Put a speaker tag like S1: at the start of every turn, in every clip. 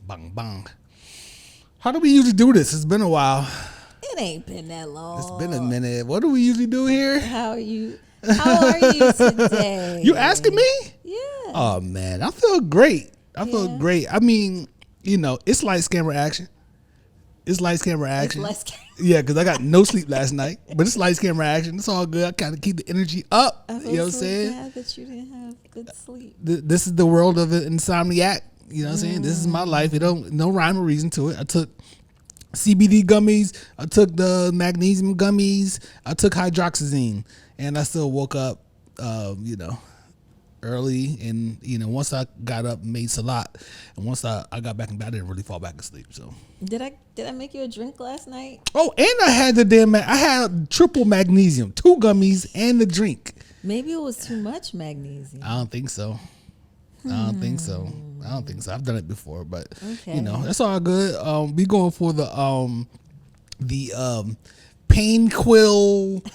S1: Bang, bang. How do we usually do this? It's been a while.
S2: It ain't been that long.
S1: It's been a minute. What do we usually do here?
S2: How are you? How are you today?
S1: You asking me?
S2: Yeah.
S1: Oh, man. I feel great. I feel great. I mean, it's lights, camera, action. It's lights, camera, action. Yeah, because I got no sleep last night. But it's lights, camera, action. It's all good. I kind of keep the energy up.
S2: I feel
S1: you know what I'm saying?
S2: Glad that you didn't have good sleep.
S1: This is the world of an insomniac. You know what I'm saying? This is my life. No rhyme or reason to it. I took CBD gummies. I took the magnesium gummies. I took hydroxyzine. And I still woke up, early. And, once I got up and made salat, and once I got back in bed, I didn't really fall back asleep. So
S2: Did I make you a drink last night?
S1: Oh, and I had I had triple magnesium, 2 gummies and the drink.
S2: Maybe it was too much magnesium.
S1: I don't think so. I don't think so. I've done it before, but that's all good. We going for the pain quill /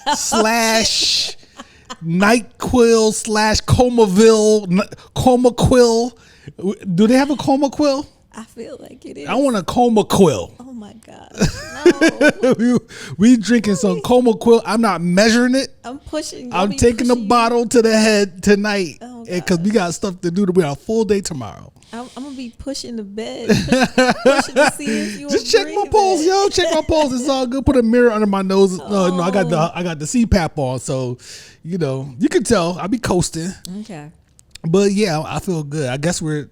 S1: night quill / coma quill. Do they have a coma quill?
S2: I feel like it is.
S1: I want a coma quill.
S2: Oh my gosh. No.
S1: we drinking some coma quill. I'm not measuring it.
S2: I'm pushing.
S1: I'm taking the bottle to the head tonight because we got stuff to do. We got a full day tomorrow.
S2: I'm gonna be pushing the bed, pushing to see if you
S1: just check my pulse, yo. Check my pulse. It's all good. Put a mirror under my nose. No, I got the CPAP on, so you can tell. I be coasting.
S2: Okay.
S1: But yeah, I feel good. I guess we're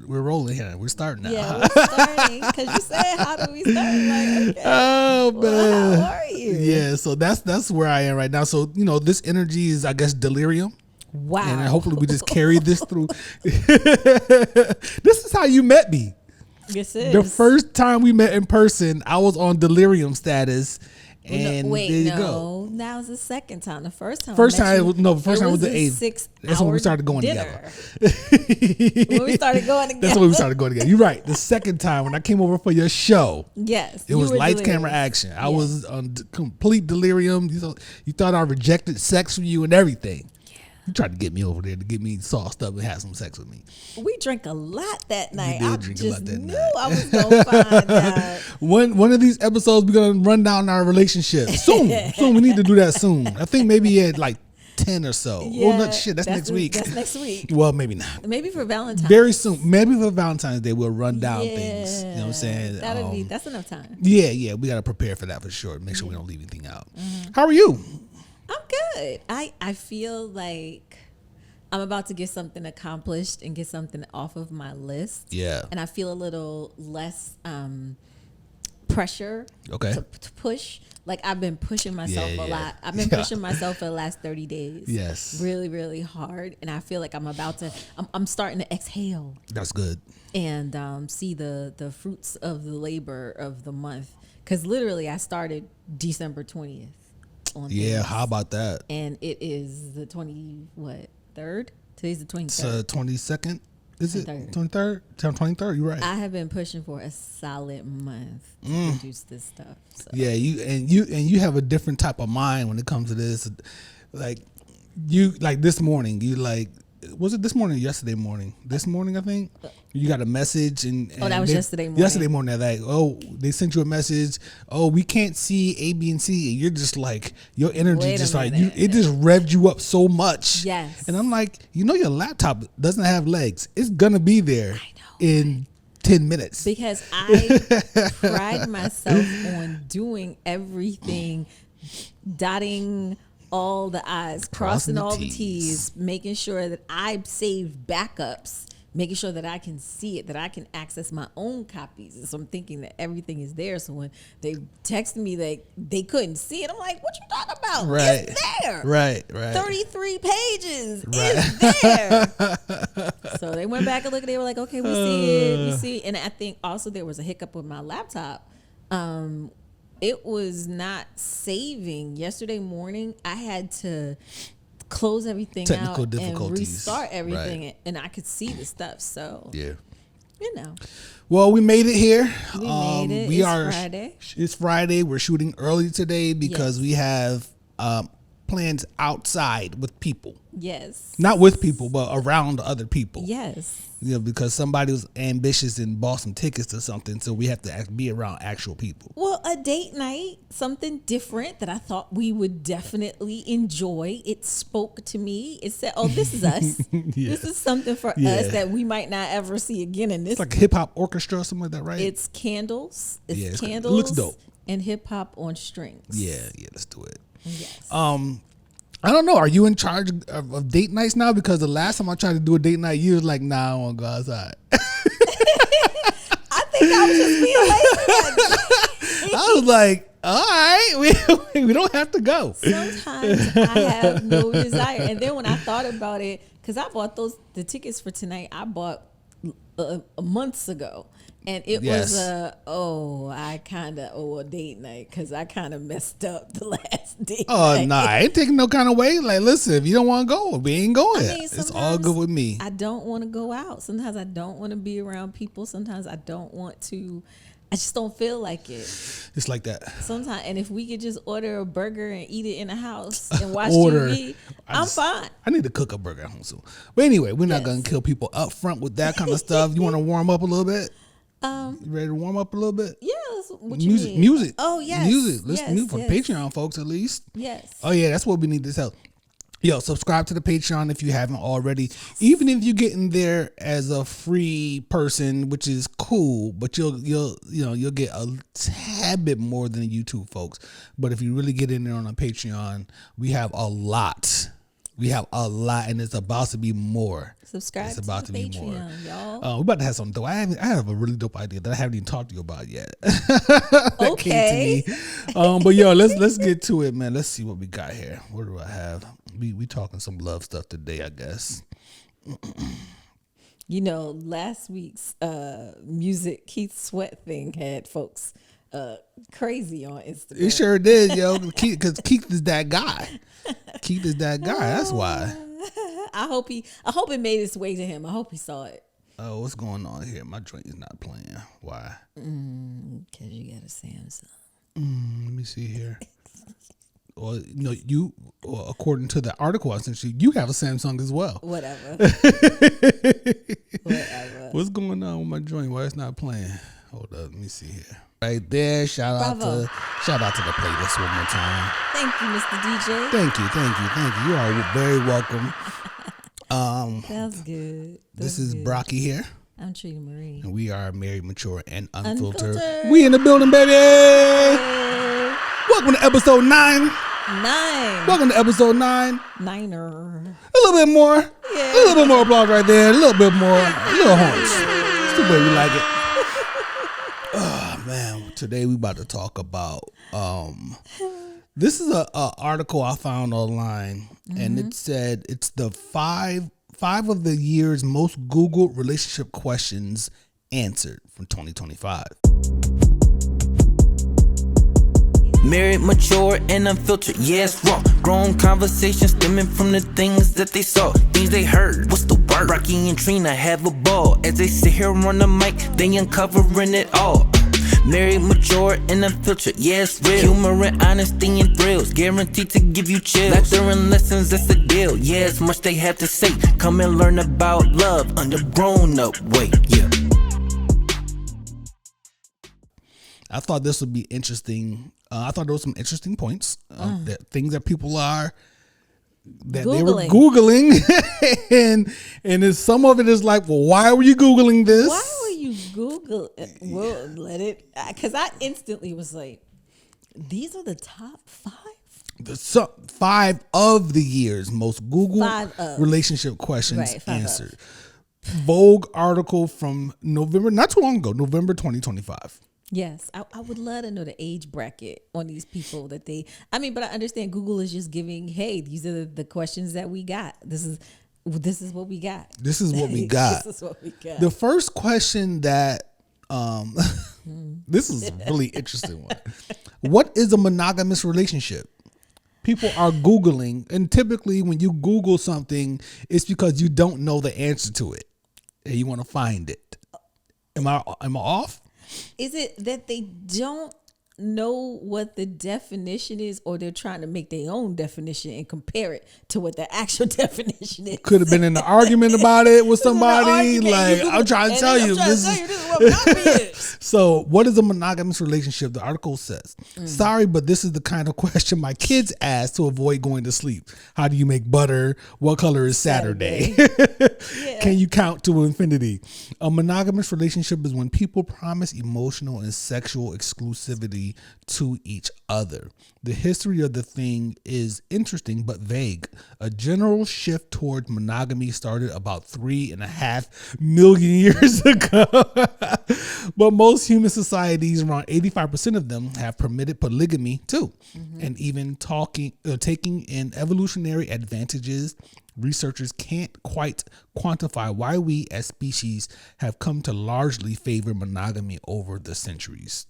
S1: rolling here. We're starting now.
S2: Yeah, we're starting because you said, "How do we start?" Like, okay.
S1: Oh man,
S2: well, how are you?
S1: Yeah, so that's where I am right now. So this energy is, I guess, delirium.
S2: Wow.
S1: And hopefully we just carry this through. This is how you met me.
S2: Yes, it is.
S1: The first time we met in person, I was on delirium status. And
S2: wait,
S1: there you
S2: no,
S1: go.
S2: that was the second time. The first time.
S1: The first time was the 8th.
S2: That's
S1: when we started going together.
S2: When we started going together.
S1: That's when we started going together. You're right. The second time when I came over for your show.
S2: Yes.
S1: It was lights, camera, action. I was on complete delirium. You thought I rejected sex from you and everything. You tried to get me over there to get me sauced up and have some sex with me.
S2: We drank a lot that night.
S1: We did drink a lot that night.
S2: I was gonna find out.
S1: One of these episodes, we're gonna run down our relationship soon. We need to do that soon. I think maybe at like 10 or so.
S2: Yeah,
S1: that's next week.
S2: That's next week.
S1: Well, maybe not.
S2: Maybe for Valentine's.
S1: Very soon. Maybe for Valentine's Day, we'll run down things. You know what I'm saying?
S2: That's enough time.
S1: Yeah. We gotta prepare for that for sure. Make sure we don't leave anything out. How are you?
S2: I'm good. I feel like I'm about to get something accomplished and get something off of my list.
S1: Yeah.
S2: And I feel a little less pressure to push. Like I've been pushing myself a lot. I've been pushing myself for the last 30 days.
S1: Yes.
S2: Really, really hard. And I feel like I'm starting to exhale.
S1: That's good.
S2: And see the fruits of the labor of the month. Because literally I started December 20th.
S1: How about that?
S2: And it is the 23rd? Today's the 23rd.
S1: It's 22nd. Is it 23rd? 23rd. You're right.
S2: I have been pushing for a solid month to produce this stuff. So.
S1: Yeah, you have a different type of mind when it comes to this. Like this morning, was it this morning or yesterday morning? This morning, I think. You got a message and
S2: that was yesterday morning.
S1: Yesterday morning, they sent you a message. Oh, we can't see A, B, and C. And you're just like, your energy it just revved you up so much.
S2: Yes.
S1: And I'm like, your laptop doesn't have legs. It's gonna be there in 10 minutes.
S2: Because I pride myself on doing everything, dotting all the I's, crossing all the T's, making sure that I save backups, making sure that I can see it, that I can access my own copies. And so I'm thinking that everything is there. So when they texted me that they couldn't see it, I'm like, what you talking about?
S1: Right.
S2: It's there.
S1: Right.
S2: 33 pages is there. So they went back and looked, they were like, okay, we see it. And I think also there was a hiccup with my laptop. It was not saving. Yesterday morning, I had to close everything
S1: Technical
S2: out
S1: difficulties.
S2: And restart everything, and I could see the stuff. So
S1: yeah,
S2: Well,
S1: we made it here.
S2: We made it. It's Friday.
S1: It's Friday. We're shooting early today because we have plans outside with people.
S2: Yes.
S1: Not with people, but around other people.
S2: Yes.
S1: Because somebody was ambitious and bought some tickets to something, so we have to be around actual people.
S2: Well, a date night, something different that I thought we would definitely enjoy. It spoke to me. It said, "Oh, this is us. Yeah. This is something for us that we might not ever see again in this."
S1: It's like a hip hop orchestra or something like that, right?
S2: It's candles. It's candles.
S1: It looks dope.
S2: And hip hop on strings.
S1: Yeah, let's do it.
S2: Yes.
S1: I don't know. Are you in charge of date nights now? Because the last time I tried to do a date night, you was like, "Nah, I want to go outside."
S2: I think I was just being lazy.
S1: I was like, "All right, we don't have to go."
S2: Sometimes I have no desire, and then when I thought about it, because I bought the tickets for tonight, I bought months ago. And it was I kind of owe a date night because I kind of messed up the last date.
S1: Oh, no, I ain't taking no kind of way. Like, listen, if you don't want to go, we ain't going. It's all good with me.
S2: I don't want to go out. Sometimes I don't want to be around people. Sometimes I don't want to. I just don't feel like it.
S1: It's like that.
S2: Sometimes, and if we could just order a burger and eat it in the house and watch TV, I'm fine.
S1: I need to cook a burger at home soon. But anyway, we're not going to kill people up front with that kind of stuff. You want to warm up a little bit? You ready to warm up a little bit?
S2: Yes. What
S1: music.
S2: Oh, yes.
S1: Music. Listen for Patreon folks at least.
S2: Yes.
S1: Oh yeah, that's what we need to tell. Yo, subscribe to the Patreon if you haven't already. Even if you get in there as a free person, which is cool, but you'll get a tad bit more than the YouTube folks. But if you really get in there on a Patreon, we have a lot. And it's about to be more.
S2: Subscribe it's about to be Patreon, more. Y'all.
S1: We're about to have something dope. I have a really dope idea that I haven't even talked to you about yet.
S2: Okay.
S1: Came to me. But yo, let's get to it, man. Let's see what we got here. What do I have? We talking some love stuff today, I guess.
S2: Last week's music Keith Sweat thing had folks crazy on Instagram.
S1: It sure did, yo. Because Keith is that guy. Keith is that guy. That's why.
S2: I hope it made its way to him. I hope he saw it.
S1: Oh, what's going on here? My joint is not playing. Why?
S2: Because you got a Samsung.
S1: Let me see here. Well, according to the article I sent you, you have a Samsung as well.
S2: Whatever.
S1: What's going on with my joint? Why it's not playing? Hold up, let me see here. Right there, shout out to the playlist one more time.
S2: Thank you, Mr. DJ.
S1: Thank you. You are very welcome.
S2: That's good.
S1: This is Brocky here.
S2: I'm Trina Marie.
S1: And we are married, mature, and unfiltered. We in the building, baby. Hey. Welcome to episode 9. Welcome to episode 9.
S2: Niner.
S1: A little bit more. Yeah. A little bit more applause right there. A little bit more. A little horns. It's the way we like it. Oh man, today we about to talk about this is a article I found online, and it said it's the five of the year's most Googled relationship questions answered from 2025.
S3: Married, mature, and unfiltered, yes, raw. Grown conversations stemming from the things that they saw, things they heard. What's the word? Brocky and Trina have a ball as they sit here on the mic, they uncovering it all. Married, mature, and unfiltered, yes, real. Humor and honesty and thrills, guaranteed to give you chills. Laughter and lessons, that's the deal. Yes, much they have to say. Come and learn about love under grown-up way. Yeah.
S1: I thought this would be interesting. I thought there were some interesting points, that things that people are that they were Googling, and some of it is like, well, why were you Googling this?
S2: Why were you Google? Well, let it, because I instantly was like, these are the top 5.
S1: The 5 of the year's most Googled relationship questions answered. Vogue article from November, not too long ago, November 2025.
S2: Yes, I would love to know the age bracket on these people that but I understand Google is just giving, hey, these are the questions that we got. This is what we got.
S1: This is what we got.
S2: This is what we got.
S1: The first question that, this is a really interesting one. What is a monogamous relationship? People are Googling, and typically when you Google something, it's because you don't know the answer to it and you want to find it. Am I off?
S2: Is it that they don't know what the definition is, or they're trying to make their own definition and compare it to what the actual definition is.
S1: Could have been in an argument about it with somebody. Like, I'm trying to tell you, this is what monogamy is. So, what is a monogamous relationship? The article says, sorry, but this is the kind of question my kids ask to avoid going to sleep. How do you make butter? What color is Saturday? Can you count to infinity? A monogamous relationship is when people promise emotional and sexual exclusivity to each other. The history of the thing is interesting but vague. A general shift toward monogamy started about 3.5 million years ago. But most human societies, around 85% of them, have permitted polygamy too. And even taking in evolutionary advantages, researchers can't quite quantify why we as species have come to largely favor monogamy over the centuries.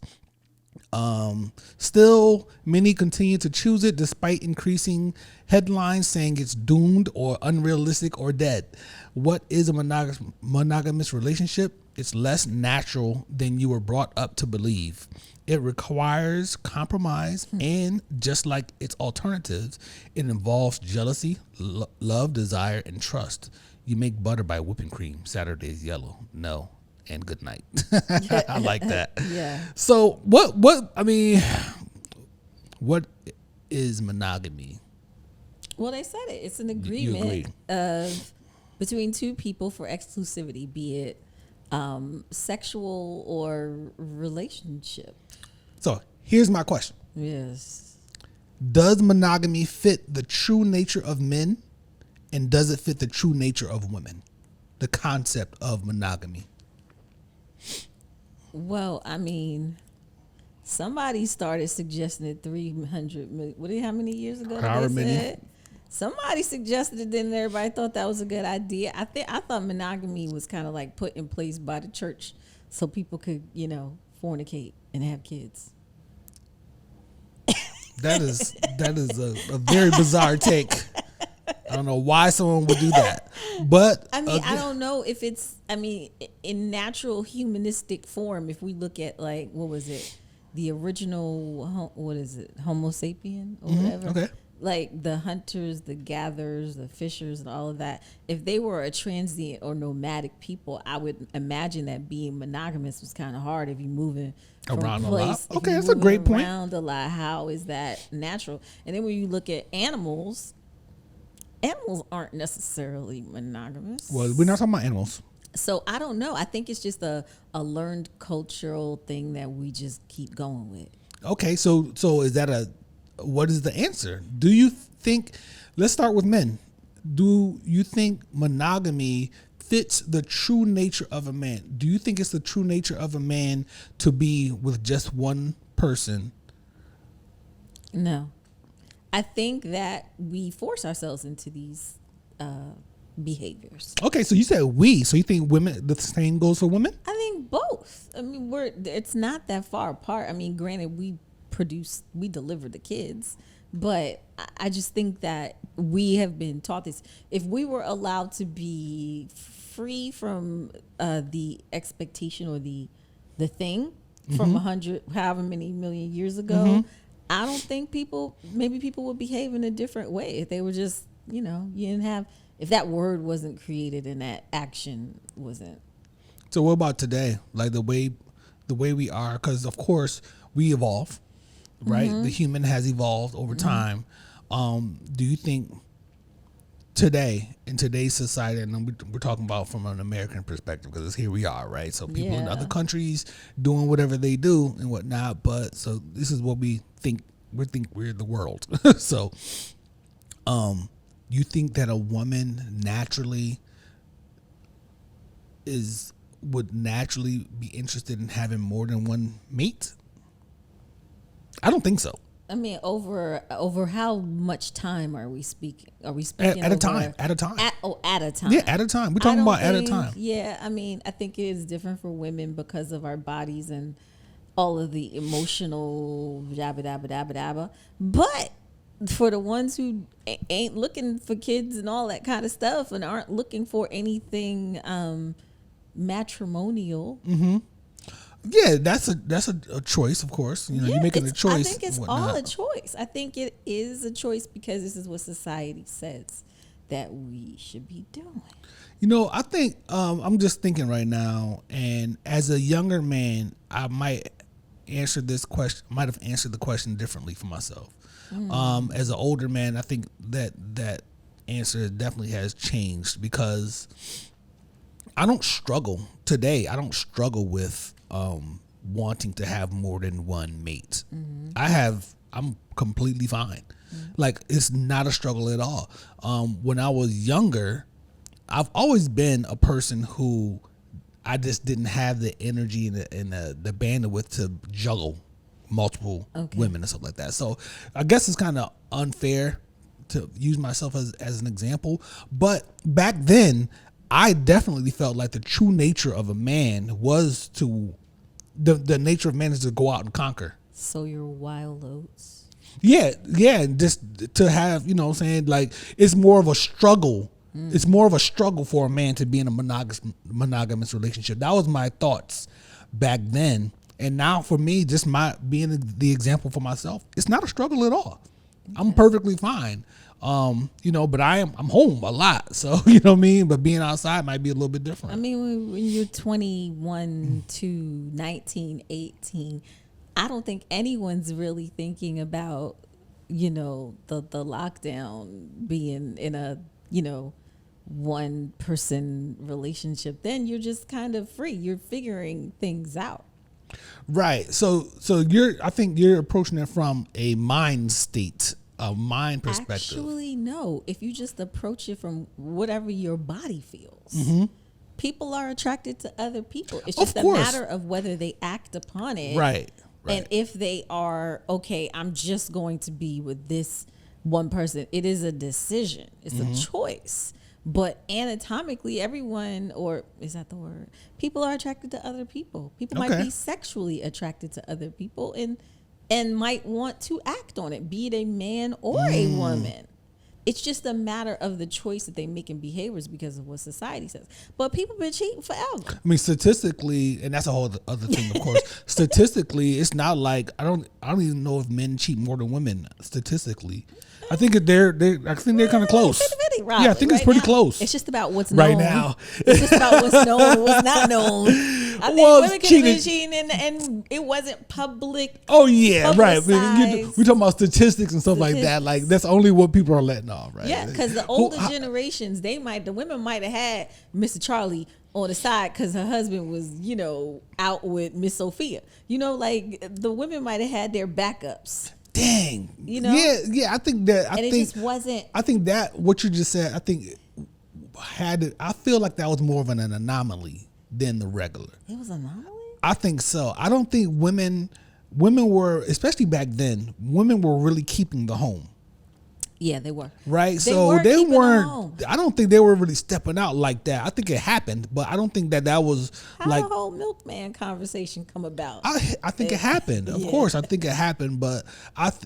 S1: Still, many continue to choose it despite increasing headlines saying it's doomed or unrealistic or dead. What is a monogamous relationship? It's less natural than you were brought up to believe. It requires compromise, and just like its alternatives, it involves jealousy, love, desire, and trust. You make butter by whipping cream. Saturday's yellow. No. And good night. I like that.
S2: Yeah.
S1: So what is monogamy?
S2: Well, they said it. It's an agreement of between two people for exclusivity, be it sexual or relationship.
S1: So here's my question.
S2: Yes.
S1: Does monogamy fit the true nature of men, and does it fit the true nature of women? The concept of monogamy.
S2: Well, I mean, somebody started suggesting it 300 million. How many years ago?
S1: However many.
S2: Somebody suggested it, then everybody thought that was a good idea. I thought monogamy was kind of like put in place by the church so people could, fornicate and have kids.
S1: That is a very bizarre take. I don't know why someone would do that, but
S2: I don't know if it's. In natural humanistic form, if we look at what was it, the original, Homo sapien or whatever.
S1: Okay.
S2: Like the hunters, the gatherers, the fishers, and all of that. If they were a transient or nomadic people, I would imagine that being monogamous was kind of hard if you're moving
S1: around
S2: from
S1: a
S2: place.
S1: lot. Okay, that's a great point.
S2: Around a lot. How is that natural? And then when you look at animals aren't necessarily monogamous.
S1: Well, we're not talking about animals.
S2: So I don't know. I think it's just a learned cultural thing that we just keep going with.
S1: Okay, so is that what is the answer? Do you think, let's start with men. Do you think monogamy fits the true nature of a man? Do you think it's the true nature of a man to be with just one person?
S2: No. I think that we force ourselves into these behaviors.
S1: Okay, so you said we. So you think women, the same goes for women?
S2: I think both. It's not that far apart. Granted, we deliver the kids, but I just think that we have been taught this. If we were allowed to be free from the expectation or the thing from 100, however many million years ago, I don't think people would behave in a different way if they were just, you didn't have, if that word wasn't created and that action wasn't.
S1: So what about today? Like the way we are, because of course we evolve, right? The human has evolved over time. Do you think today, in today's society, and we're talking about from an American perspective because here we are, right? So people in other countries doing whatever they do and whatnot, but so this is what we think. We think we're the world. So you think that a woman naturally would naturally be interested in having more than one mate? I don't think so.
S2: Over how much time are we speaking? Are we speaking
S1: at a time? At a time.
S2: At a time.
S1: Yeah, at a time. We're talking about at a time.
S2: Yeah, I think it is different for women because of our bodies and all of the emotional jabba dabba dabba dabba. But for the ones who ain't looking for kids and all that kind of stuff and aren't looking for anything matrimonial.
S1: Yeah, that's a choice, of course. You know, you're making a choice.
S2: I think it's all a choice. I think it is a choice because this is what society says that we should be doing.
S1: You know, I think I'm just thinking right now, and as a younger man, I might answer this question. Might have answered the question differently for myself. As an older man, I think that answer definitely has changed because I don't struggle today. I don't struggle with wanting to have more than one mate. I'm completely fine. Like, it's not a struggle at all. When I was younger, I've always been a person who I just didn't have the energy and the bandwidth to juggle multiple women and stuff like that. So I guess it's kind of unfair to use myself as an example. But back then, I definitely felt like the true nature of a man was to the nature of man is to go out and conquer.
S2: So you're wild oats.
S1: Yeah, just to have, you know what I'm saying, like, it's more of a struggle. It's more of a struggle for a man to be in a monogamous relationship. That was my thoughts back then. And now for me, just my being the example for myself, it's not a struggle at all. I'm perfectly fine. You know, but I'm home a lot. So, you know what I mean? But being outside might be a little bit different.
S2: I mean, when you're 21 to 19, 18, I don't think anyone's really thinking about, you know, the lockdown being in a, you know, one person relationship. Then you're just kind of free. You're figuring things out.
S1: Right. So I think you're approaching it from a mind state, a mind perspective.
S2: Actually, no. If you just approach it from whatever your body feels. People are attracted to other people. It's just a matter of whether they act upon it.
S1: Right.
S2: And if they are, okay, I'm just going to be with this one person. It is a decision. It's a choice. But anatomically, everyone, or is that the word? People are attracted to other people. People might be sexually attracted to other people and might want to act on it, be it a man or a woman. It's just a matter of the choice that they make in behaviors because of what society says. But people been cheating forever.
S1: I mean, statistically, and that's a whole other thing, of course. Statistically, it's not like I don't even know if men cheat more than women. Statistically, I think they're kind of close.
S2: Robert,
S1: yeah, I think it's pretty close.
S2: It's just about what's known
S1: right now.
S2: It's just about what's known and what's not known. I think women could have been cheating and it wasn't public.
S1: Oh yeah, right. We talking about statistics and stuff like that. Like, that's only what people are letting off, right?
S2: Yeah, because the older generations, the women might have had Mr. Charlie on the side because her husband was, you know, out with Miss Sophia. You know, like, the women might have had their backups.
S1: Dang.
S2: You know?
S1: Yeah. I think that.
S2: It just wasn't.
S1: I think that what you just said, I feel like that was more of an anomaly than the regular.
S2: It was an anomaly?
S1: I think so. I don't think women were, especially back then, women were really keeping the home.
S2: Yeah, they were.
S1: Right? So they weren't, I don't think they were really stepping out like that. I think it happened, but I don't think that was
S2: how
S1: like.
S2: How the whole milkman conversation come about?
S1: I think it happened. Of course, I think it happened, but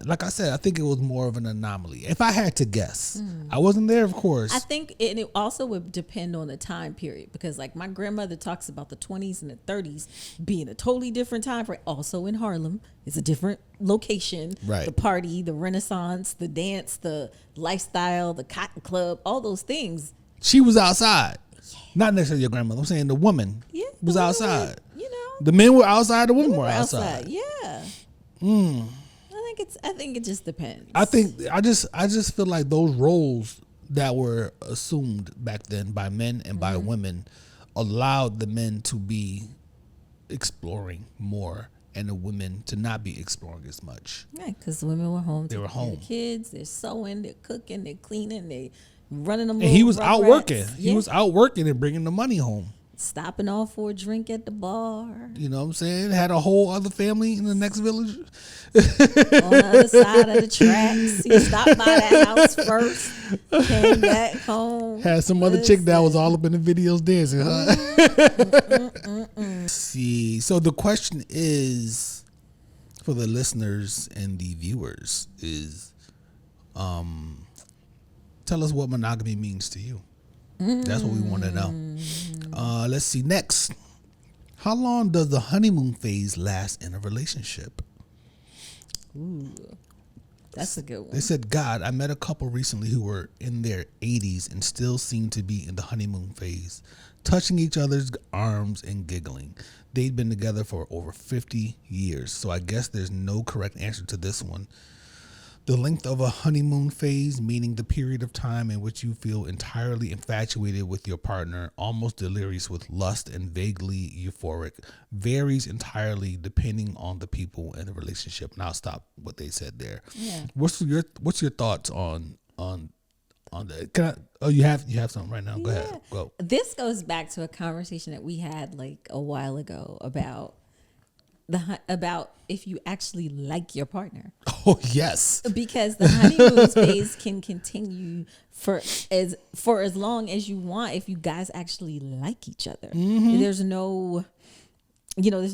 S1: like I said, I think it was more of an anomaly. If I had to guess, I wasn't there, of course.
S2: I think it also would depend on the time period because, like, my grandmother talks about the 20s and the 30s being a totally different time frame. Also in Harlem, it's a different location.
S1: Right.
S2: The party, the Renaissance, the dance, the lifestyle, the cotton club, all those things.
S1: She was outside. Not necessarily your grandmother. I'm saying the woman was outside.
S2: You know,
S1: the men were outside. The women were outside.
S2: Yeah. I think it just depends.
S1: I just feel like those roles that were assumed back then by men and by women allowed the men to be exploring more and the women to not be exploring as much.
S2: Right, because the women were home.
S1: They were home.
S2: The kids, they're sewing, they're cooking, they're cleaning, they running them.
S1: And he was out working. He was out working and bringing the money home.
S2: Stopping off for a drink at the bar.
S1: You know what I'm saying? Had a whole other family in the next village.
S2: On the other side of the tracks. He stopped by the house first. Came back home.
S1: Had some other chick that was all up in the videos dancing, huh? See, so the question is, for the listeners and the viewers, is tell us what monogamy means to you. That's what we want to know. Let's see. Next, How long does the honeymoon phase last in a relationship?
S2: Ooh, that's a good one.
S1: They said, God, I met a couple recently who were in their 80s and still seem to be in the honeymoon phase, touching each other's arms and giggling. They'd been together for over 50 years, so I guess there's no correct answer to this one. The length of a honeymoon phase, meaning the period of time in which you feel entirely infatuated with your partner, almost delirious with lust and vaguely euphoric, varies entirely depending on the people and the relationship. Now stop what they said there.
S2: Yeah.
S1: What's your thoughts on that? Can I? Oh, you have something right now. Go ahead. Go.
S2: This goes back to a conversation that we had like a while ago about if you actually like your partner.
S1: Oh yes.
S2: Because the honeymoon phase can continue for as long as you want if you guys actually like each other.
S1: Mm-hmm.
S2: There's no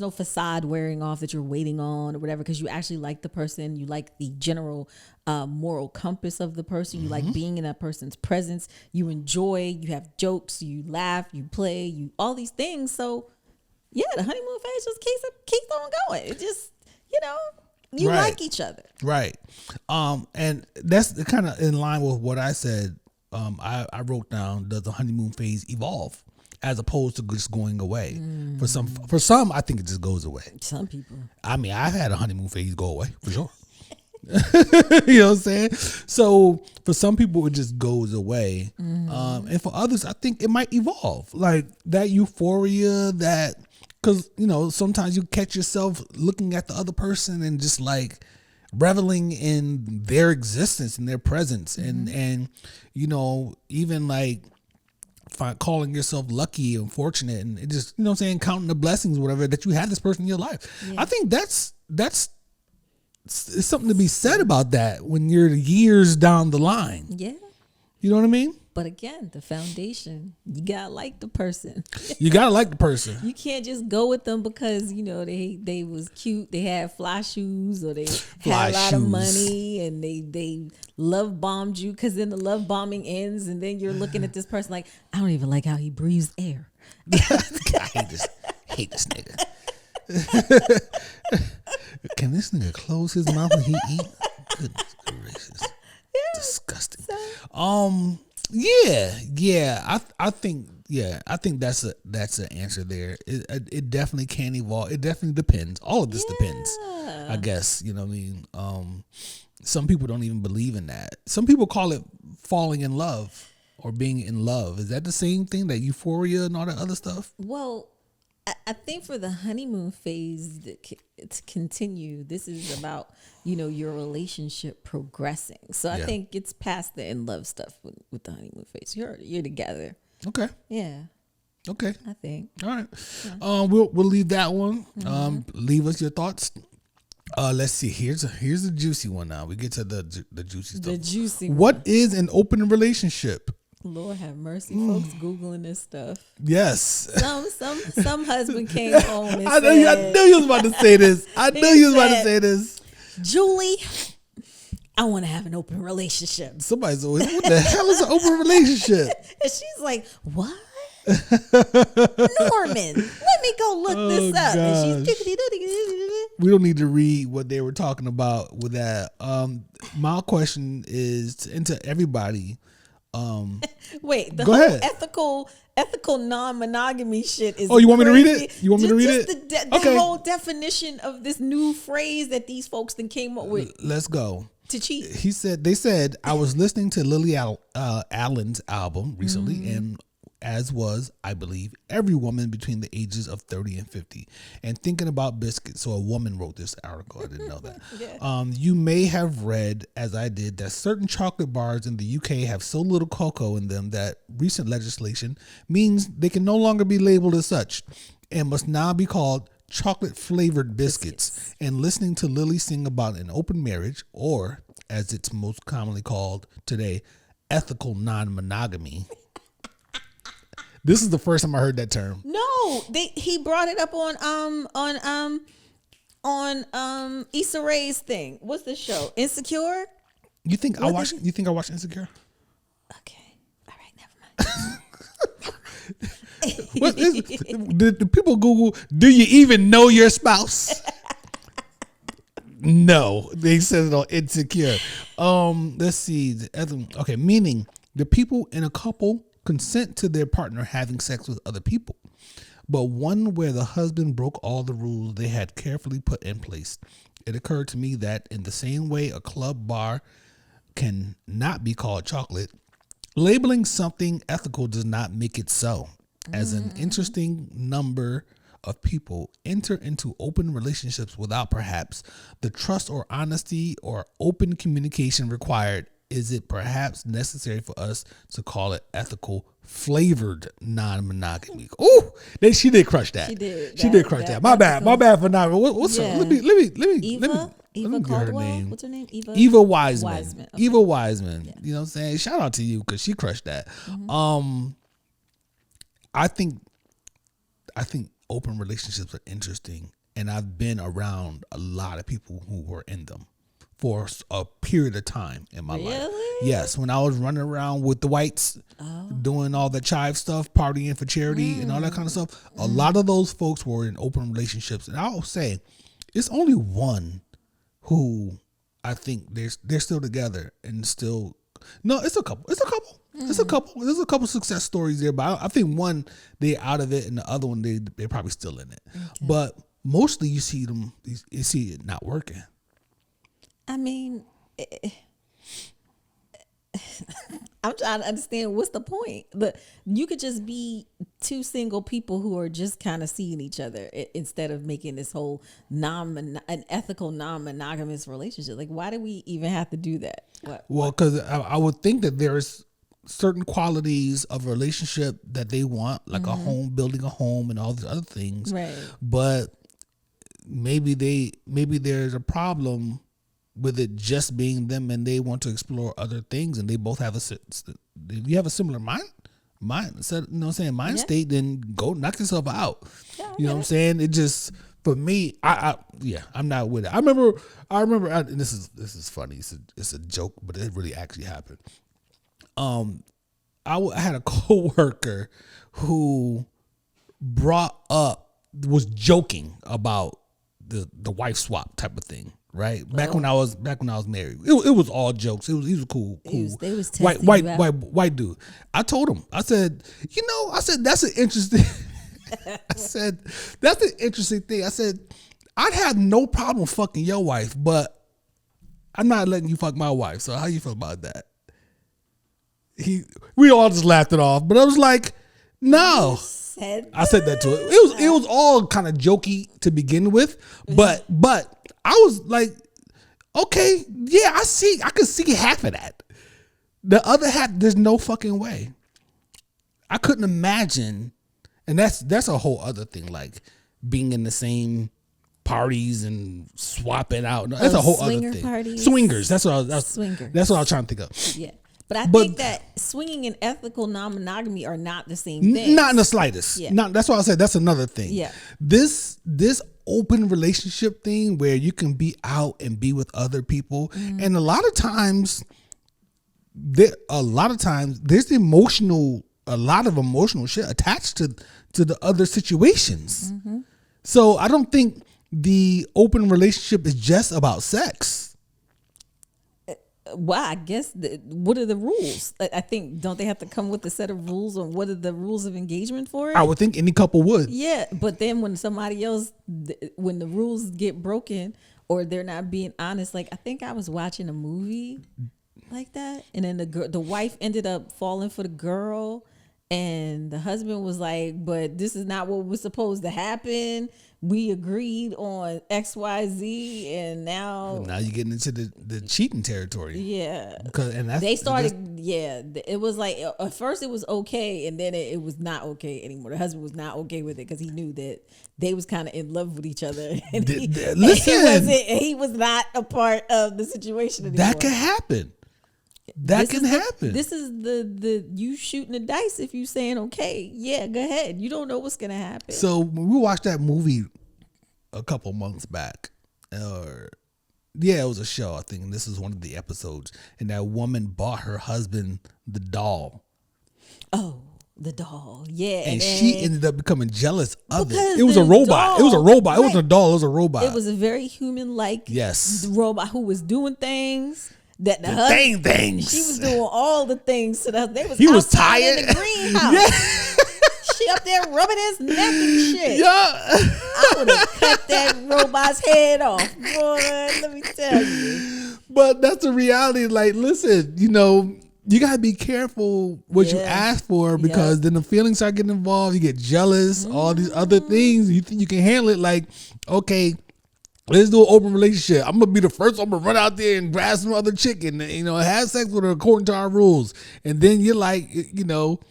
S2: facade wearing off that you're waiting on or whatever, because you actually like the person. You like the general moral compass of the person. You like being in that person's presence. You enjoy, you have jokes, you laugh, you play, you all these things. So yeah, the honeymoon phase just keeps on going. It just, you
S1: Right.
S2: like each other.
S1: Right. And that's kind of in line with what I said. I wrote down, does the honeymoon phase evolve as opposed to just going away? For some, I think it just goes away.
S2: Some people.
S1: I mean, I've had a honeymoon phase go away for sure. You know what I'm saying? So for some people, it just goes away. And for others, I think it might evolve. Like that euphoria, because, sometimes you catch yourself looking at the other person and just like reveling in their existence and their presence. And even like calling yourself lucky and fortunate and it just, counting the blessings, whatever, that you had this person in your life. Yeah. I think that's something to be said about that when you're years down the line.
S2: Yeah.
S1: You know what I mean?
S2: But again, the foundation, you gotta like the person.
S1: You gotta like the person.
S2: You can't just go with them because they was cute, they had fly shoes, or they had a lot of money, and they love bombed you. Because then the love bombing ends, and then you're looking at this person like, I don't even like how he breathes air.
S1: I hate this nigga. Can this nigga close his mouth when he eat? Goodness gracious, disgusting. I think that's an answer there. It definitely can evolve. It definitely depends. All of this depends, I guess. You know what I mean? Some people don't even believe in that. Some people call it falling in love or being in love. Is that the same thing, that euphoria and all that other stuff?
S2: Well, I think for the honeymoon phase to continue, this is about, your relationship progressing. So I think it's past the in love stuff with the honeymoon phase. You're together.
S1: Okay.
S2: Yeah.
S1: Okay.
S2: I think.
S1: All right. Yeah. We'll leave that one. Leave us your thoughts. Let's see. Here's a juicy one now. We get to the juicy stuff.
S2: The juicy one.
S1: What is an open relationship?
S2: Lord have mercy, folks Googling this stuff.
S1: Yes.
S2: Some husband came home and
S1: I knew you was about to say this.
S2: Julie, I want to have an open relationship.
S1: Somebody's always, what the hell is an open relationship?
S2: And she's like, what? Norman, let me go look this up. And she's
S1: we don't need to read what they were talking about with that. My question is to everybody.
S2: Wait, the
S1: go
S2: whole
S1: ahead.
S2: ethical non-monogamy shit is.
S1: Oh, you want me to read
S2: crazy.
S1: it? You want me to read it?
S2: The whole definition of this new phrase that these folks then came up with.
S1: Let's go.
S2: To cheat.
S1: They said, I was listening to Lily Allen's album recently, and as was, I believe, every woman between the ages of 30 and 50, and thinking about biscuits. So a woman wrote this article. I didn't know that. Yeah. You may have read, as I did, that certain chocolate bars in the UK have so little cocoa in them that recent legislation means they can no longer be labeled as such and must now be called chocolate flavored biscuits. And listening to Lily sing about an open marriage, or as it's most commonly called today, ethical non-monogamy. This is the first time I heard that term.
S2: No, he brought it up on Issa Rae's thing. What's the show? Insecure?
S1: You think I watched Insecure?
S2: Okay. All right, never mind.
S1: the people Google, do you even know your spouse? No, they said it on Insecure. Let's see. Okay, meaning the people in a couple consent to their partner having sex with other people, but one where the husband broke all the rules they had carefully put in place. It occurred to me that in the same way a club bar can not be called chocolate, labeling something ethical does not make it so. As an interesting number of people enter into open relationships without perhaps the trust or honesty or open communication required, is it perhaps necessary for us to call it ethical flavored non-monogamy? Oh, she did crush that. She did crush that. My bad for not. What's her? Let me
S2: Eva Caldwell. What's her name?
S1: Eva Wiseman.
S2: Okay.
S1: Eva Wiseman.
S2: Yeah.
S1: You know what I'm saying? Shout out to you because she crushed that. I think open relationships are interesting, and I've been around a lot of people who were in them for a period of time in my life. Yes, when I was running around with the whites, doing all the chive stuff, partying for charity and all that kind of stuff, a lot of those folks were in open relationships. And I'll say it's only one who I think they're still together and still. No, it's a couple. There's a couple success stories there, but I think one, they're out of it, and the other one, they're probably still in it. Okay. But mostly you see it not working.
S2: I mean, I'm trying to understand what's the point. But you could just be two single people who are just kind of seeing each other instead of making this whole an ethical non-monogamous relationship. Like, why do we even have to do that?
S1: Well, because I would think that there's certain qualities of a relationship that they want, like building a home and all these other things.
S2: Right.
S1: But maybe there's a problem with it just being them, and they want to explore other things, and they both have if you have a similar mind set, you know what I'm saying, mind state, then go knock yourself out. Yeah, you know what I'm saying? It just, for me, I'm not with it. I remember, and this is funny. It's a joke, but it really actually happened. I had a coworker who was joking about the wife swap type of thing. Right, back when I was married, it was all jokes. He was cool white dude. I told him, I said that's an interesting. That's an interesting thing. I said I'd have no problem fucking your wife, but I'm not letting you fuck my wife. So how you feel about that? We all just laughed it off, but I was like, no. I said that to it. It was all kind of jokey to begin with, but I was like, okay, yeah, I could see half of that. The other half, there's no fucking way. I couldn't imagine, and that's a whole other thing, like being in the same parties and swapping out. That's a whole other thing.
S2: Parties.
S1: Swingers. That's what I was trying to think of.
S2: Yeah. But I think that swinging and ethical non-monogamy are not the same thing.
S1: Not in the slightest. Yeah. That's why I said that's another thing.
S2: Yeah.
S1: This open relationship thing where you can be out and be with other people, and a lot of times there's a lot of emotional shit attached to the other situations. So I don't think the open relationship is just about sex.
S2: Well, I guess what are the rules? I think, don't they have to come with a set of rules on what are the rules of engagement for it?
S1: I would think any couple would.
S2: Yeah, but then when somebody else, when the rules get broken or they're not being honest, like I think I was watching a movie like that, and then the wife ended up falling for the girl, and the husband was like, "But this is not what was supposed to happen. We agreed on XYZ, and now
S1: you're getting into the cheating territory."
S2: Yeah,
S1: it
S2: it was like at first it was okay, and then it was not okay anymore. The husband was not okay with it because he knew that they was kind of in love with each other, and he was not a part of the situation anymore.
S1: That can happen. This
S2: is the you shooting the dice if you saying okay, yeah, go ahead. You don't know what's gonna happen.
S1: So when we watched that movie a couple months back, it was a show, I think, and this is one of the episodes, and that woman bought her husband the doll.
S2: Oh. The doll, yeah.
S1: And she ended up becoming jealous of it.
S2: Because
S1: It was a
S2: the
S1: robot.
S2: doll-
S1: It was a robot. It
S2: right.
S1: wasn't a doll. It was a robot.
S2: It was a very human-like
S1: Yes.
S2: robot who was doing things that the
S1: The
S2: husband,
S1: things.
S2: she was doing all the things to the they was
S1: He was
S2: outside
S1: tired.
S2: in the greenhouse.
S1: Yeah.
S2: She up there rubbing his neck and shit.
S1: Yeah.
S2: I would have cut that robot's head off. Boy, let me tell you.
S1: But that's the reality. Like, listen, you know, you gotta be careful what you
S2: Yeah.
S1: ask for, because then the feelings start getting involved. You get jealous, all these other things. You think you can handle it. Like, okay, let's do an open relationship. I'm gonna be the first. I'm gonna run out there and grab some other chick and, you know, have sex with her according to our rules. And then you're like, you know,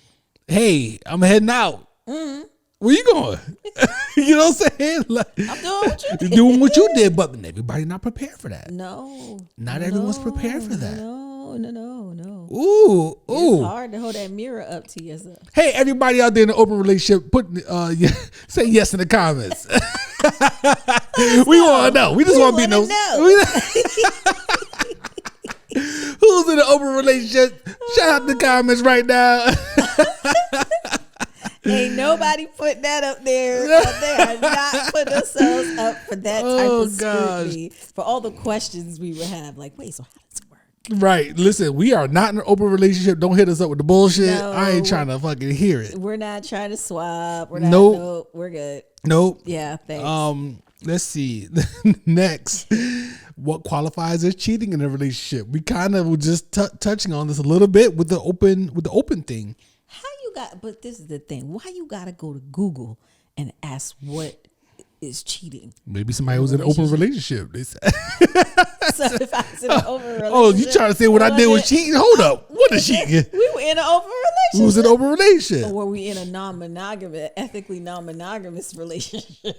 S1: hey, I'm heading out. Where you going? You know what I'm saying? Like,
S2: I'm doing what you did.
S1: doing what you did, but everybody not prepared for that.
S2: No.
S1: Not everyone's prepared for that.
S2: No.
S1: Ooh.
S2: It's hard to hold that mirror up to yourself.
S1: Hey, everybody out there in an open relationship, say yes in the comments. We want to know. We just want to be
S2: wanna
S1: know. Who's in an open relationship? Shout out the comments right now.
S2: Ain't nobody putting that up there. They are not putting themselves up for that type of scrutiny. For all the questions we would have. Like, wait, so how does it work?
S1: Right. Listen, we are not in an open relationship. Don't hit us up with the bullshit.
S2: No.
S1: I ain't trying to fucking hear it.
S2: We're not trying to swap. We're not.
S1: Nope.
S2: Nope. We're good.
S1: Nope.
S2: Yeah, thanks.
S1: Let's see. Next, what qualifies as cheating in a relationship? We kind of were just touching on this a little bit with the open thing.
S2: How you got? But this is the thing. Why you gotta go to Google and ask what is cheating?
S1: Maybe somebody was in an open relationship. They said,
S2: So if I was in an open relationship,
S1: "Oh, you trying to say what I did was cheating? Hold up, what is cheating?
S2: We were in an open relationship.
S1: We was in an open relationship.
S2: Or were we in a non-monogamous, ethically non-monogamous relationship?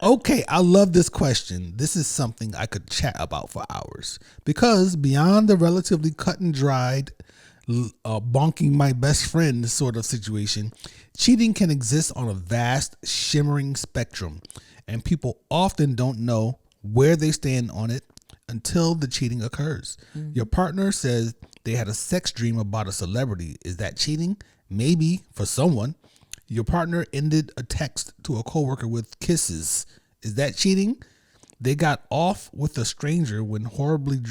S1: Okay, I love this question. This is something I could chat about for hours, because beyond the relatively cut and dried, bonking my best friend sort of situation, cheating can exist on a vast, shimmering spectrum, and people often don't know where they stand on it until the cheating occurs. Your partner says they had a sex dream about a celebrity. Is that cheating? Maybe for someone. Your partner ended a text to a coworker with kisses. Is that cheating? They got off with a stranger when horribly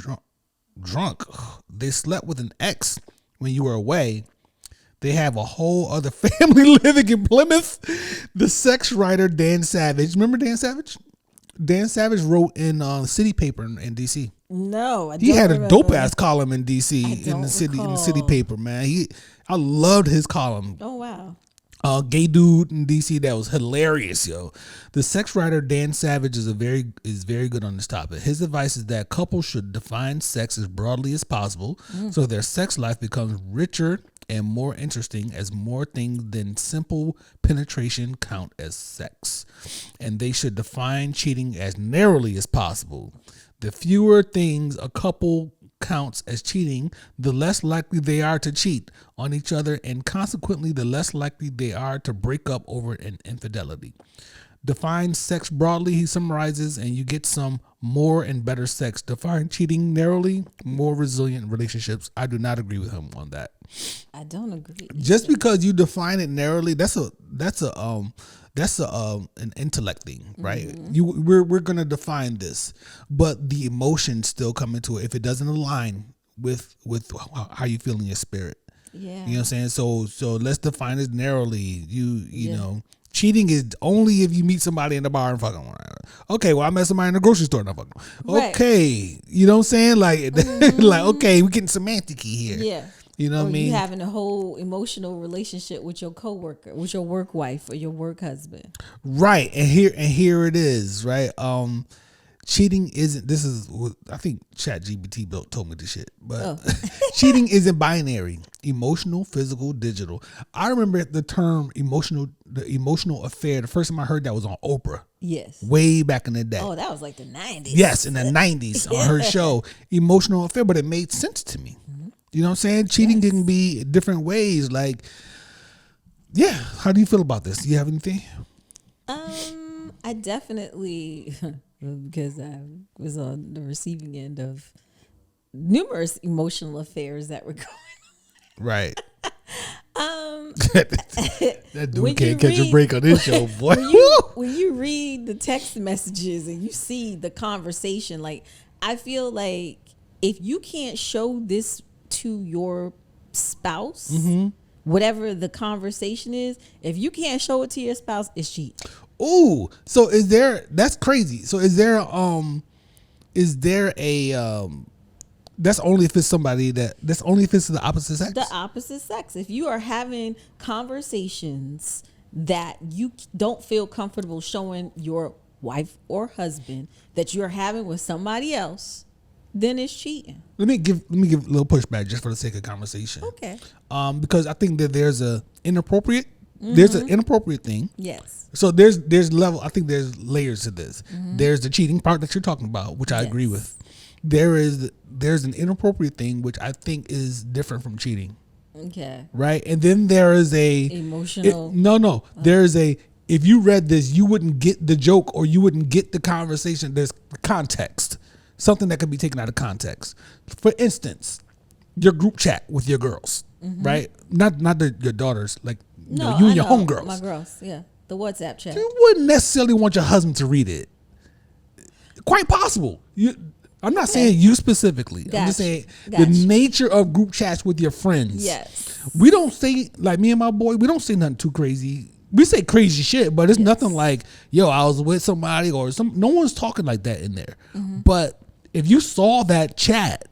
S1: drunk. They slept with an ex when you were away. They have a whole other family living in Plymouth. The sex writer Dan Savage. Remember Dan Savage? Dan Savage wrote in City Paper in DC.
S2: No, I don't.
S1: He had a
S2: remember.
S1: dope ass column in DC in the
S2: recall.
S1: City Paper, man. I loved his column.
S2: Oh wow.
S1: Gay dude in DC that was hilarious, yo. The sex writer Dan Savage is very good on this topic. His advice is that couples should define sex as broadly as possible, so their sex life becomes richer and more interesting, as more things than simple penetration count as sex. And they should define cheating as narrowly as possible. The fewer things a couple counts as cheating, the less likely they are to cheat on each other, and consequently the less likely they are to break up over an infidelity. Define sex broadly, he summarizes, and you get some more and better sex. Define cheating narrowly, more resilient relationships. I do not agree with him on that.
S2: I don't agree.
S1: Just because you define it narrowly, that's an intellect thing, right? We're gonna define this, but the emotions still come into it if it doesn't align with how you feel in your spirit.
S2: Yeah.
S1: You know what I'm saying? So let's define it narrowly. You know, cheating is only if you meet somebody in the bar and fuck them. Okay, well I met somebody in the grocery store and I fuck them.
S2: Right.
S1: Okay, you know what I'm saying? Like, like okay, we getting semantic-y here.
S2: Yeah.
S1: You know what I mean?
S2: You having a whole emotional relationship with your coworker, with your work wife or your work husband.
S1: Right. And here it is, right? Cheating isn't, this is, I think ChatGPT told me this shit, but cheating isn't binary. Emotional, physical, digital. I remember the term the emotional affair. The first time I heard that was on Oprah.
S2: Yes.
S1: Way back in the day.
S2: Oh, that was like the 90s.
S1: Yes, in the 90s on her show, Emotional Affair, but it made sense to me. You know what I'm saying? Cheating can be different ways. Like, yeah. How do you feel about this? Do you have anything?
S2: I definitely, because I was on the receiving end of numerous emotional affairs that were going on.
S1: Right. That dude can't catch a break on this show, boy.
S2: When you read the text messages and you see the conversation, like, I feel like if you can't show this to your spouse, whatever the conversation is, if you can't show it to your spouse, it's cheating.
S1: Ooh, so that's crazy. So is there a that's only if it's that's only if it's the opposite sex?
S2: The opposite sex. If you are having conversations that you don't feel comfortable showing your wife or husband that you're having with somebody else, then it's cheating. Let me give a
S1: little pushback just for the sake of conversation.
S2: Okay.
S1: Because I think that there's an inappropriate thing.
S2: Yes.
S1: So there's level. I think there's layers to this. There's the cheating part that you're talking about, which I agree with. There's an inappropriate thing which I think is different from cheating.
S2: Okay.
S1: Right? And then there is a
S2: emotional
S1: there's a, if you read this, you wouldn't get the joke or you wouldn't get the conversation. There's context. Something that could be taken out of context. For instance, your group chat with your girls, right? Not your daughters, like you and your homegirls.
S2: My girls, yeah. The WhatsApp chat.
S1: You wouldn't necessarily want your husband to read it. Quite possible. I'm not saying you specifically. Gotcha. I'm just saying the nature of group chats with your friends.
S2: Yes.
S1: We don't say, like me and my boy, we don't say nothing too crazy. We say crazy shit, but it's nothing like, yo, I was with somebody or no one's talking like that in there. But if you saw that chat,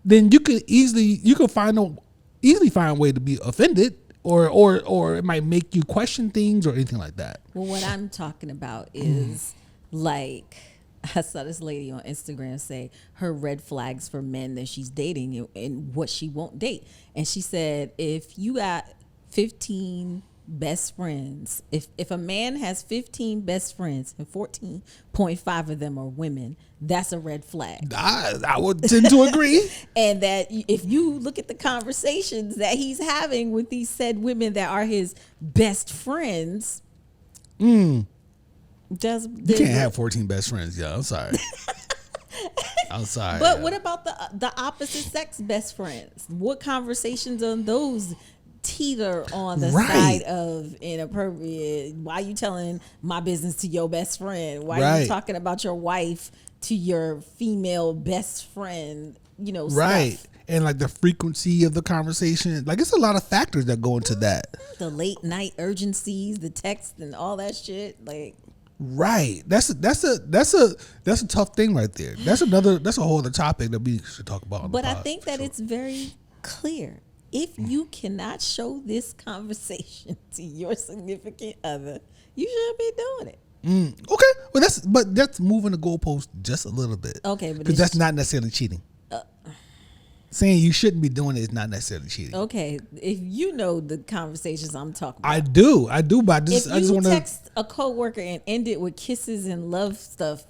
S1: then you could easily find a way to be offended or it might make you question things or anything like that.
S2: Well, what I'm talking about is like, I saw this lady on Instagram say her red flags for men that she's dating and what she won't date. And she said, if you got 15 best friends, if a man has 15 best friends and 14.5 of them are women, that's a red flag.
S1: I would tend to agree.
S2: And that if you look at the conversations that he's having with these said women that are his best friends,
S1: you can't have 14 best friends, yo. I'm sorry. I'm sorry.
S2: But what about the opposite sex best friends? What conversations on those teeter on the side of inappropriate? Why are you telling my business to your best friend? Why are you talking about your wife to your female best friend? Stuff.
S1: And like the frequency of the conversation, like it's a lot of factors that go into that.
S2: The late night urgencies, the text, and all that shit, like.
S1: Right. That's a tough thing right there. That's a whole other topic that we should talk about.
S2: But I think that it's very clear. If you cannot show this conversation to your significant other, you shouldn't be doing it.
S1: Okay. Well, that's moving the goalpost just a little bit.
S2: Okay,
S1: because that's not necessarily cheating. Saying you shouldn't be doing it is not necessarily cheating.
S2: Okay, if you know the conversations I'm talking about.
S1: I do, but
S2: if you text a coworker and end it with kisses and love stuff,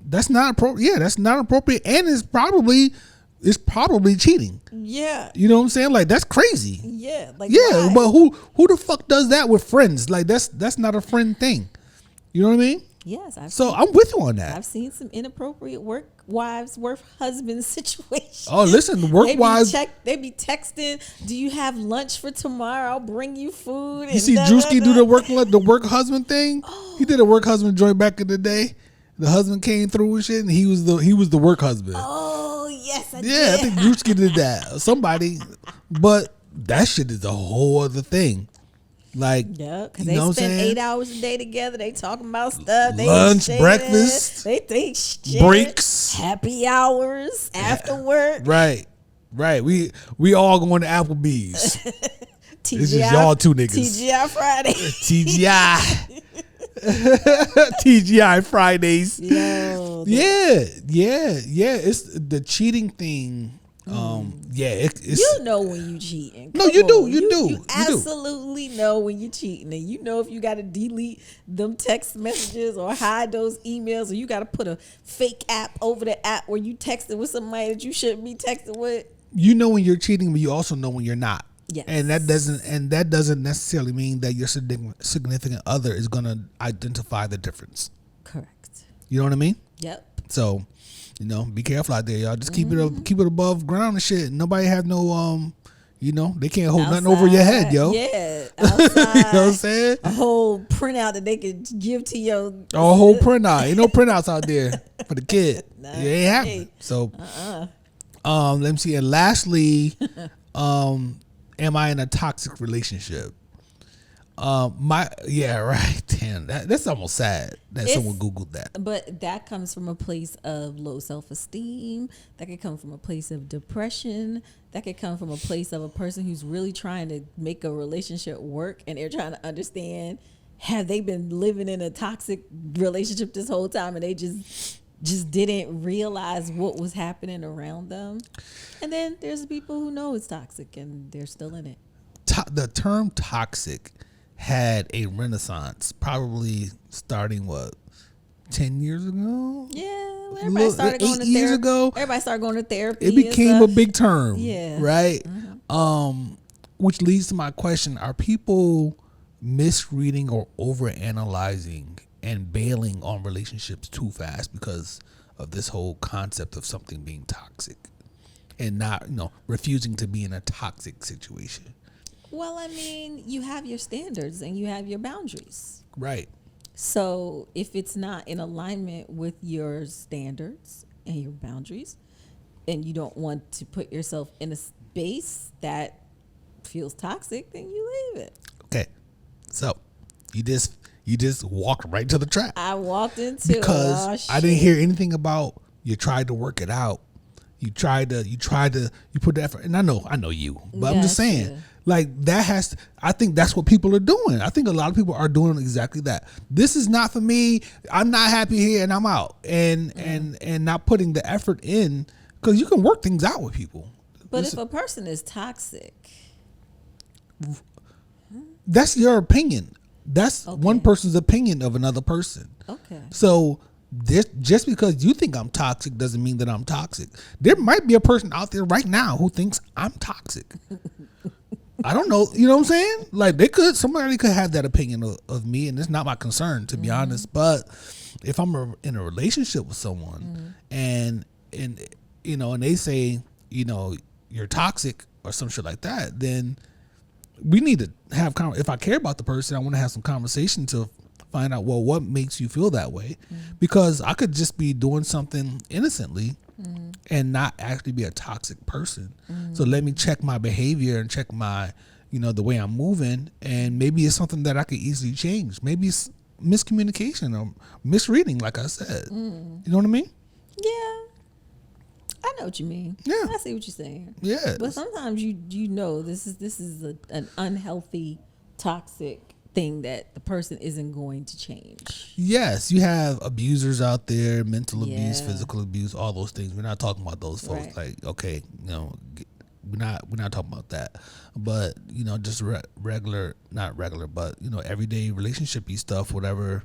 S1: that's not appropriate. Yeah, that's not appropriate, and it's probably cheating.
S2: Yeah,
S1: you know what I'm saying? Like that's crazy.
S2: Yeah,
S1: why? But who the fuck does that with friends? Like that's not a friend thing. You know what I mean?
S2: Yes.
S1: I'm with you on that.
S2: I've seen some inappropriate work wives, work husband situations.
S1: Oh, listen, work wives.
S2: They be texting, do you have lunch for tomorrow? I'll bring you food.
S1: You see Drewski do the work husband thing? Oh. He did a work husband joint back in the day. The husband came through and shit, and he was the work husband.
S2: Oh, yes, I did.
S1: Yeah, I think Drewski did that. Somebody. But that shit is a whole other thing. Like,
S2: yeah, because they spend 8 hours a day together. They talking about stuff. They
S1: lunch, breakfast,
S2: they think shit,
S1: breaks,
S2: happy hours after work.
S1: Right. We all going to Applebee's.
S2: TGI,
S1: this is y'all two niggas.
S2: TGI Friday.
S1: TGI Fridays.
S2: Yo,
S1: yeah. It's the cheating thing. It's,
S2: you know when you cheating.
S1: No, you do. You
S2: absolutely know when you cheating, and you know if you got to delete them text messages or hide those emails, or you got to put a fake app over the app where you texting with somebody that you shouldn't be texting with.
S1: You know when you're cheating, but you also know when you're not.
S2: Yes.
S1: And that doesn't necessarily mean that your significant other is going to identify the difference.
S2: Correct.
S1: You know what I mean?
S2: Yep.
S1: So, be careful out there, y'all. Just keep it above ground and shit. Nobody have no They can't hold nothing over your head, yo.
S2: Yeah, outside,
S1: you know what I'm saying?
S2: A whole printout that they could give to your.
S1: A whole printout. Ain't no printouts out there for the kid. It ain't happening. So, let me see. And lastly, am I in a toxic relationship? Right. Damn, that's almost sad that someone Googled that.
S2: But that comes from a place of low self-esteem. That could come from a place of depression. That could come from a place of a person who's really trying to make a relationship work, and they're trying to understand, have they been living in a toxic relationship this whole time, and they just didn't realize what was happening around them. And then there's people who know it's toxic and they're still in it.
S1: The term toxic had a renaissance, probably starting 10 years ago?
S2: Yeah, everybody started going to 8
S1: years ago.
S2: Everybody started going to therapy.
S1: It became a big term.
S2: Yeah.
S1: Right? Mm-hmm. Which leads to my question, are people misreading or overanalyzing and bailing on relationships too fast because of this whole concept of something being toxic and not, refusing to be in a toxic situation?
S2: Well, I mean, you have your standards and you have your boundaries.
S1: Right.
S2: So if it's not in alignment with your standards and your boundaries, and you don't want to put yourself in a space that feels toxic, then you leave it.
S1: Okay. So you just walked right to the trap.
S2: I walked into
S1: because I didn't hear anything about you tried to work it out. You put the effort, and I know you, but I'm just saying, like, I think that's what people are doing. I think a lot of people are doing exactly that. This is not for me. I'm not happy here, and I'm out, and not putting the effort in, because you can work things out with people.
S2: But if a person is toxic,
S1: that's your opinion. That's one person's opinion of another person. Okay. So just because you think I'm toxic doesn't mean that I'm toxic. There might be a person out there right now who thinks I'm toxic. I don't know. You know what I'm saying? Like, somebody could have that opinion of me, and it's not my concern, to be honest. But if I'm in a relationship with someone and they say, you're toxic or some shit like that, then we need to have, if I care about the person, I want to have some conversation to find out, well, what makes you feel that way? Because I could just be doing something innocently and not actually be a toxic person. So let me check my behavior and check my, the way I'm moving, and maybe it's something that I could easily change. Maybe it's miscommunication or misreading, like I said. You know what I mean?
S2: Yeah. I know what you mean.
S1: Yeah.
S2: I see what you're saying.
S1: Yeah.
S2: But sometimes this is an unhealthy, toxic thing that the person isn't going to change.
S1: Yes, you have abusers out there, mental abuse, physical abuse, all those things. We're not talking about those folks. Right. Like, okay, we're not talking about that. But just regular, not regular, but everyday relationship-y stuff, whatever.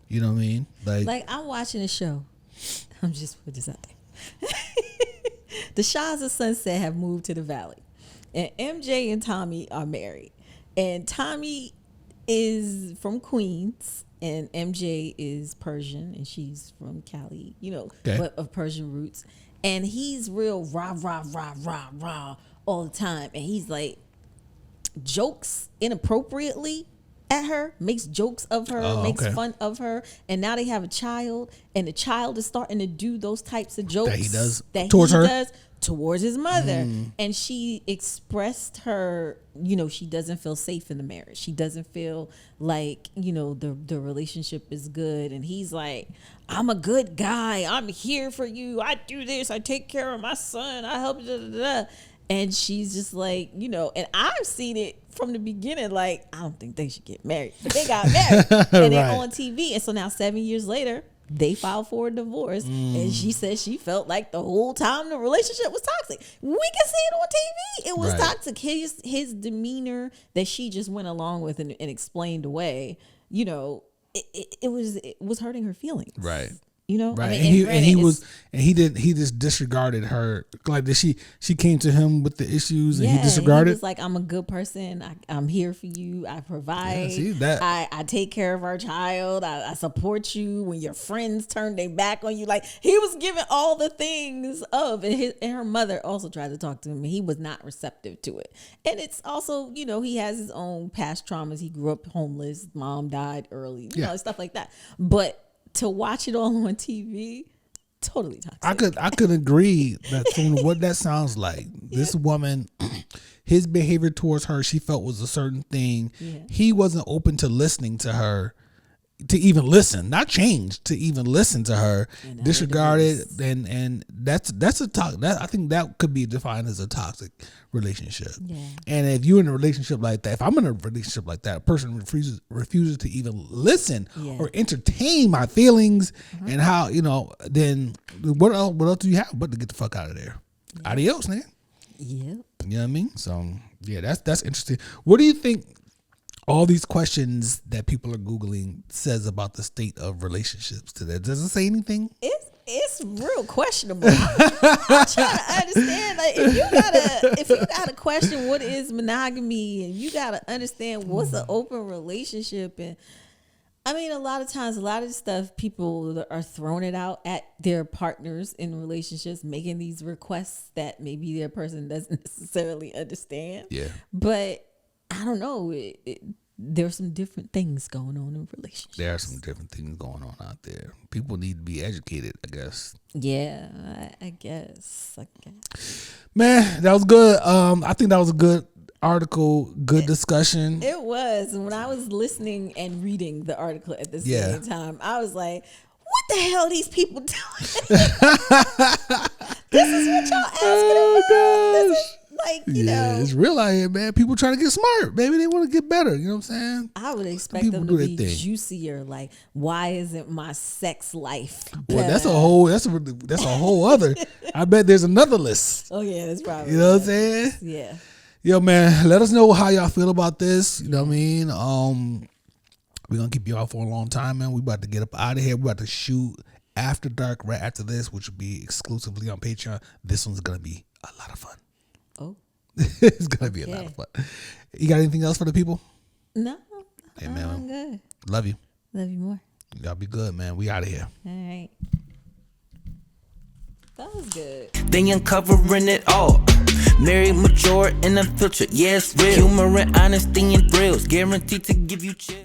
S1: You know what I mean? Like
S2: I'm watching a show. I'm just put this out there. The Shahs of Sunset have moved to the Valley, and MJ and Tommy are married, and Tommy is from Queens and MJ is Persian and she's from Cali, but of Persian roots. And he's real rah, rah, rah, rah, rah all the time. And he's like jokes inappropriately at her, makes jokes of her, makes fun of her. And now they have a child, and the child is starting to do those types of jokes
S1: that he does
S2: towards his mother. And she expressed her, she doesn't feel safe in the marriage. She doesn't feel like, the relationship is good. And he's like, I'm a good guy. I'm here for you. I do this. I take care of my son. I help you. And she's just like, and I've seen it from the beginning. Like, I don't think they should get married, but they got married and they're on TV. And so now 7 years later, they filed for a divorce, and she said she felt like the whole time the relationship was toxic. We can see it on TV. It was toxic. His demeanor that she just went along with and explained away, it was hurting her feelings.
S1: Right.
S2: You know,
S1: right?
S2: I mean,
S1: and he just disregarded her. Like that she came to him with the issues, and he disregarded.
S2: He was like, "I'm a good person. I'm here for you. I provide.
S1: Yeah, see that?
S2: I take care of our child. I support you when your friends turn their back on you." Like he was giving all the things of, and her mother also tried to talk to him, and he was not receptive to it. And it's also, you know, he has his own past traumas. He grew up homeless. Mom died early. You know, stuff like that. But to watch it all on TV, totally toxic.
S1: I could agree that from what that sounds like. This woman, his behavior towards her, she felt was a certain thing. Yeah. He wasn't open to listening to her, to even listen, not change, to even listen to her, disregarded, and that's I think that could be defined as a toxic relationship. Yeah. And if you're in a relationship like that, if I'm in a relationship like that, a person refuses to even listen or entertain my feelings and how, you know, then what else do you have but to get the fuck out of there? Yeah. Adios, man.
S2: Yeah.
S1: You know what I mean? So yeah, that's interesting. What do you think all these questions that people are Googling says about the state of relationships today? Does it say anything?
S2: It's real questionable. I'm trying to understand. Like, if you gotta question what is monogamy, and you gotta understand what's an open relationship, and I mean, a lot of times, a lot of stuff people are throwing it out at their partners in relationships, making these requests that maybe their person doesn't necessarily understand. Yeah, but I don't know. There's some different things going on in relationships.
S1: There are some different things going on out there. People need to be educated, I guess.
S2: Yeah, I guess.
S1: Man, that was good. I think that was a good article, good discussion.
S2: It was. When I was listening and reading the article at the same time, I was like, what the hell are these people doing? This is what y'all asking about? This is, like, you know,
S1: it's real out here, man. People trying to get smart. Maybe they want to get better. You know what I'm saying?
S2: I would expect them to be juicier. Like, why isn't my sex life better?
S1: Well, that's a whole other. I bet there's another list.
S2: Oh yeah, that's probably.
S1: You know what I'm saying?
S2: Yeah.
S1: Yo, man, let us know how y'all feel about this. You know what I mean? We're gonna keep y'all for a long time, man. We about to get up out of here. We're about to shoot After Dark right after this, which will be exclusively on Patreon. This one's gonna be a lot of fun. Oh. It's gonna be a lot of fun. You got anything else for the people?
S2: No.
S1: Hey, man,
S2: I'm good.
S1: Love you.
S2: Love you more.
S1: Y'all be good, man. We out of here.
S2: All right. That was good.
S3: They uncovering it all. Married, mature, and unfiltered. Yeah, it's real. Humor and honesty and thrills. Guaranteed to give you chill.